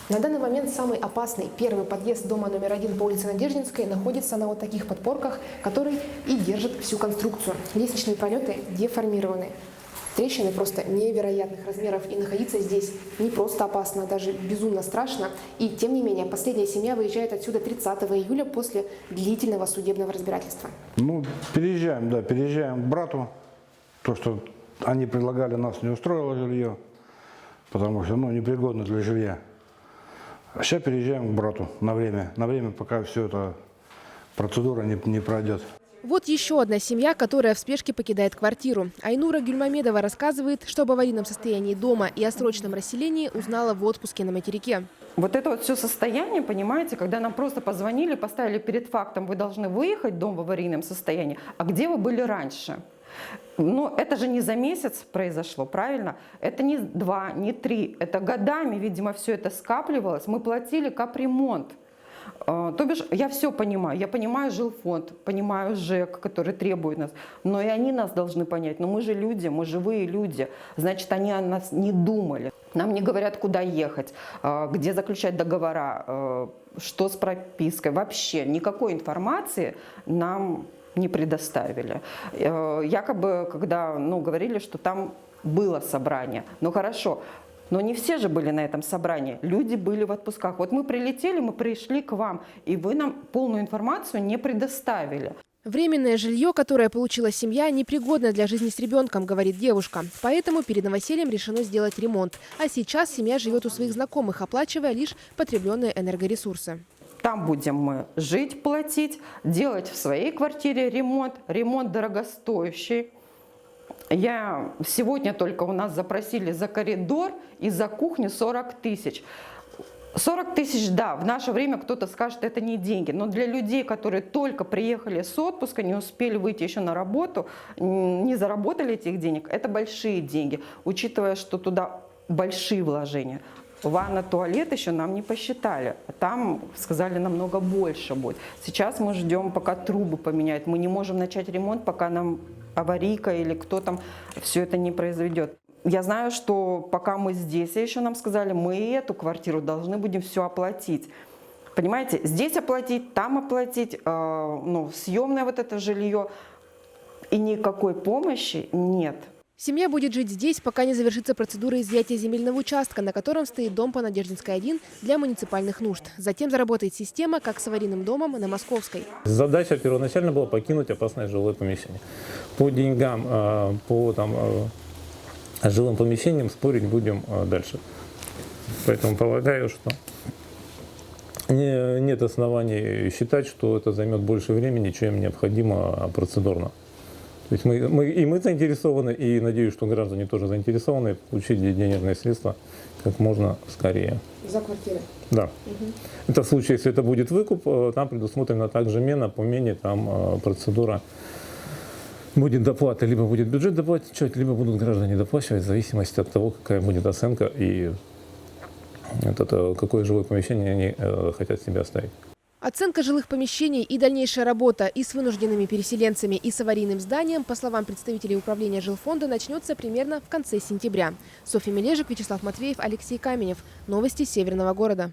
На данный момент самый опасный первый подъезд дома номер 1 по улице Надеждинской находится на вот таких подпорках, которые и держат всю конструкцию. Лестничные пролеты деформированы. Трещины просто невероятных размеров, и находиться здесь не просто опасно, а даже безумно страшно. И тем не менее, последняя семья выезжает отсюда 30 июля после длительного судебного разбирательства. Переезжаем к брату. То, что они предлагали, нас не устроило жилье, потому что непригодно для жилья. А сейчас переезжаем к брату на время, пока все эта процедура не пройдет. Вот еще одна семья, которая в спешке покидает квартиру. Айнура Гюльмамедова рассказывает, что об аварийном состоянии дома и о срочном расселении узнала в отпуске на материке. Вот это вот все состояние, понимаете, когда нам просто позвонили, поставили перед фактом, вы должны выехать, дом в аварийном состоянии, а где вы были раньше? Это же не за месяц произошло, правильно? Это не 2, не 3, это годами, видимо, все это скапливалось. Мы платили капремонт. То бишь, я все понимаю. Я понимаю жилфонд, понимаю ЖЭК, который требует нас. Но и они нас должны понять. Но мы же люди, мы живые люди. Значит, они о нас не думали. Нам не говорят, куда ехать, где заключать договора, что с пропиской. Вообще никакой информации нам не предоставили. Якобы, когда говорили, что там было собрание. Ну хорошо. Но не все же были на этом собрании. Люди были в отпусках. Вот мы прилетели, мы пришли к вам, и вы нам полную информацию не предоставили. Временное жилье, которое получила семья, непригодно для жизни с ребенком, говорит девушка. Поэтому перед новосельем решено сделать ремонт. А сейчас семья живет у своих знакомых, оплачивая лишь потребленные энергоресурсы. Там будем мы жить, платить, делать в своей квартире ремонт. Ремонт дорогостоящий. Сегодня только у нас запросили за коридор и за кухню 40 тысяч. 40 тысяч, да, в наше время кто-то скажет, это не деньги. Но для людей, которые только приехали с отпуска, не успели выйти еще на работу, не заработали этих денег, это большие деньги, учитывая, что туда большие вложения. Ванна, туалет еще нам не посчитали. Там сказали, намного больше будет. Сейчас мы ждем, пока трубы поменяют. Мы не можем начать ремонт, пока нам аварийка или кто там все это не произведет. Я знаю, что пока мы здесь, еще нам сказали, мы эту квартиру должны будем все оплатить. Понимаете, здесь оплатить, там оплатить, съемное вот это жилье. И никакой помощи нет. Семья будет жить здесь, пока не завершится процедура изъятия земельного участка, на котором стоит дом по Надеждинской 1 для муниципальных нужд. Затем заработает система, как с аварийным домом на Московской. Задача первоначально была покинуть опасное жилое помещение. По деньгам, по жилым помещениям спорить будем дальше. Поэтому полагаю, что нет оснований считать, что это займет больше времени, чем необходимо процедурно. То есть мы заинтересованы, и надеюсь, что граждане тоже заинтересованы получить денежные средства как можно скорее. За квартиры? Да. Угу. Это в случае, если это будет выкуп, там предусмотрена также мена, по мене там процедура будет доплата, либо будет бюджет доплачивать, либо будут граждане доплачивать в зависимости от того, какая будет оценка и какое жилое помещение они хотят себе оставить. Оценка жилых помещений и дальнейшая работа и с вынужденными переселенцами, и с аварийным зданием, по словам представителей управления жилфонда, начнется примерно в конце сентября. Софья Мележик, Вячеслав Матвеев, Алексей Каменев. Новости Северного города.